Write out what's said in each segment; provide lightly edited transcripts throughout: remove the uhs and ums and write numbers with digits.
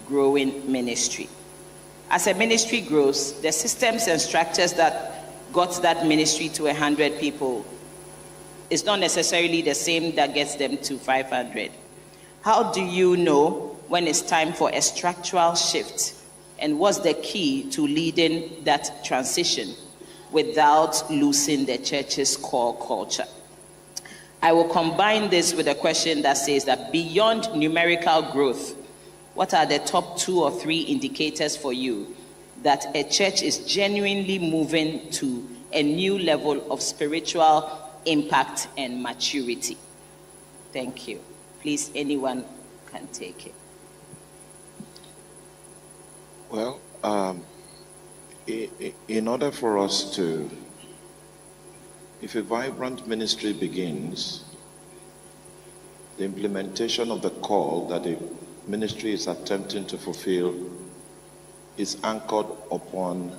growing ministry. As a ministry grows, the systems and structures that got that ministry to 100 people is not necessarily the same that gets them to 500. How do you know when it's time for a structural shift? And what's the key to leading that transition without losing the church's core culture? I will combine this with a question that says that beyond numerical growth, what are the top 2 or 3 indicators for you that a church is genuinely moving to a new level of spiritual impact and maturity? Thank you. Please, anyone can take it. Well, in order for us to, if a vibrant ministry begins, the implementation of the call that the ministry is attempting to fulfill is anchored upon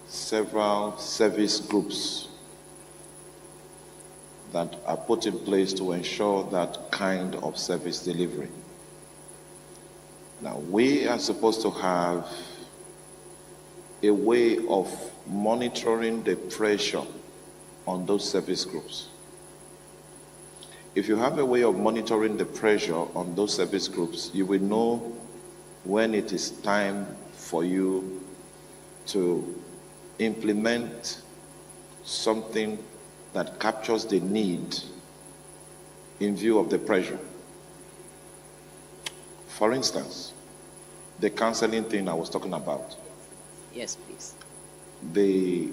several service groups that are put in place to ensure that kind of service delivery. Now, we are supposed to have a way of monitoring the pressure on those service groups. If you have a way of monitoring the pressure on those service groups, you will know when it is time for you to implement something that captures the need in view of the pressure. For instance, the counseling thing I was talking about. Yes, please. The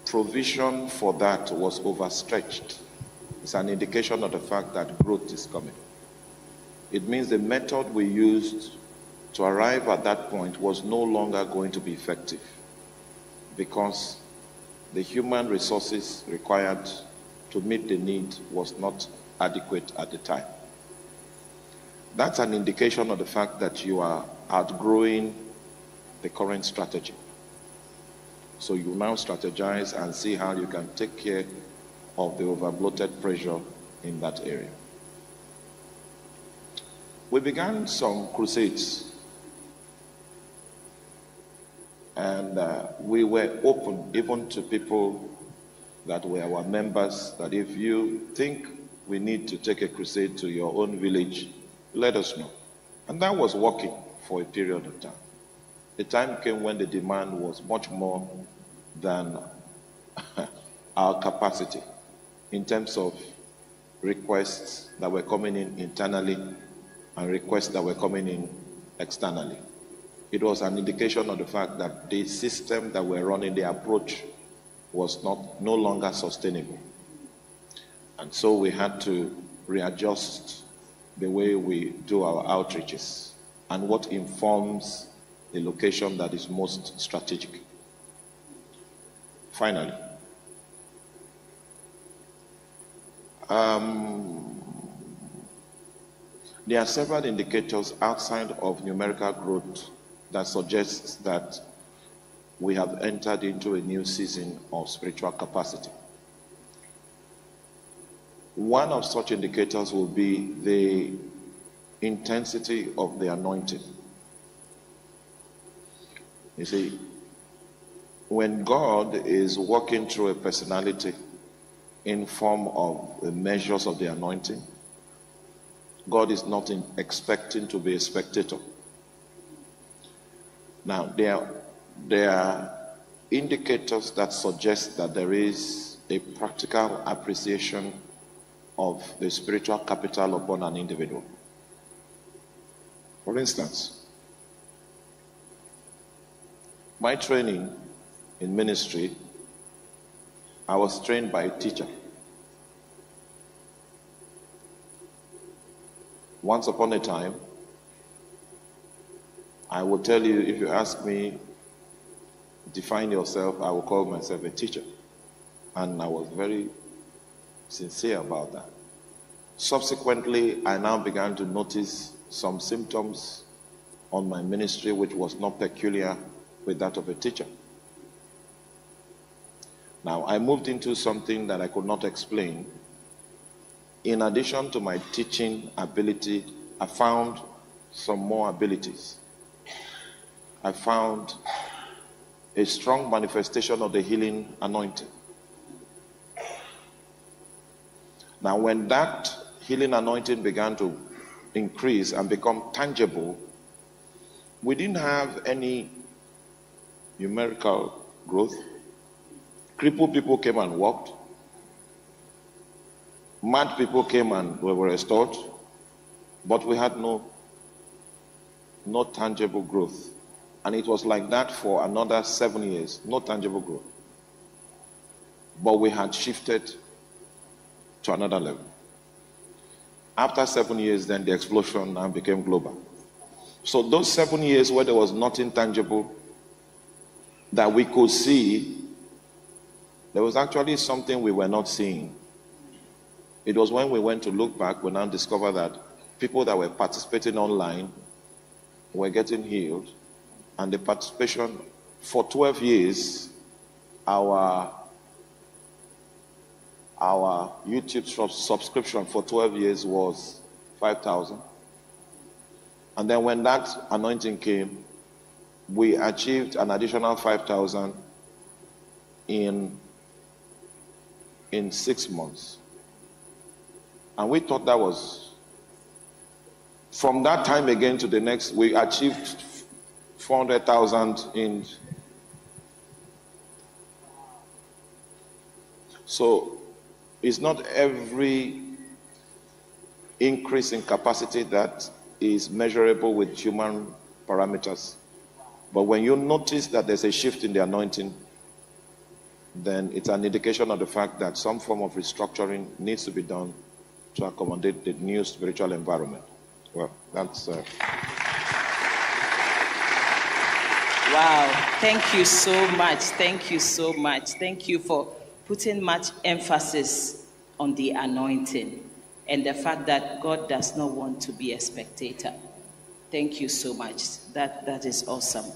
provision for that was overstretched. It's an indication of the fact that growth is coming. It means the method we used to arrive at that point was no longer going to be effective because the human resources required to meet the need was not adequate at the time. That's an indication of the fact that you are outgrowing the current strategy. So you now strategize and see how you can take care of the overbloated pressure in that area. We began some crusades, and we were open even to people that were our members, that if you think we need to take a crusade to your own village, let us know. And that was working for a period of time. The time came when the demand was much more than our capacity in terms of requests that were coming in internally and requests that were coming in externally. It was an indication of the fact that the system that we're running, the approach, was no longer sustainable. And so we had to readjust the way we do our outreaches and what informs the location that is most strategic. Finally, there are several indicators outside of numerical growth that suggests that we have entered into a new season of spiritual capacity. One of such indicators will be the intensity of the anointing. You see, when God is working through a personality in form of the measures of the anointing, God is not expecting to be a spectator. Now, there are indicators that suggest that there is a practical appreciation of the spiritual capital upon an individual. For instance, my training in ministry, I was trained by a teacher. Once upon a time, I will tell you, if you ask me, define yourself, I will call myself a teacher. And I was very sincere about that. Subsequently, I now began to notice some symptoms on my ministry which was not peculiar with that of a teacher. Now, I moved into something that I could not explain. In addition to my teaching ability, I found some more abilities, I found a strong manifestation of the healing anointing. Now, when that healing anointing began to increase and become tangible, we didn't have any numerical growth. Crippled people came and walked. Mad people came and were restored. But we had no tangible growth. And it was like that for another 7 years, no tangible growth. But we had shifted to another level. After 7 years, then the explosion now became global. So those 7 years where there was nothing tangible that we could see, there was actually something we were not seeing. It was when we went to look back, we now discovered that people that were participating online were getting healed. And the participation for 12 years, our YouTube subscription for 12 years was 5,000. And then when that anointing came, we achieved an additional 5,000 in 6 months. And we thought that was, from that time again to the next, we achieved 400,000 in. So it's not every increase in capacity that is measurable with human parameters. But when you notice that there's a shift in the anointing, then it's an indication of the fact that some form of restructuring needs to be done to accommodate the new spiritual environment. Well, that's... Wow, thank you so much. Thank you so much. Thank you for putting much emphasis on the anointing and the fact that God does not want to be a spectator. Thank you so much. That is awesome.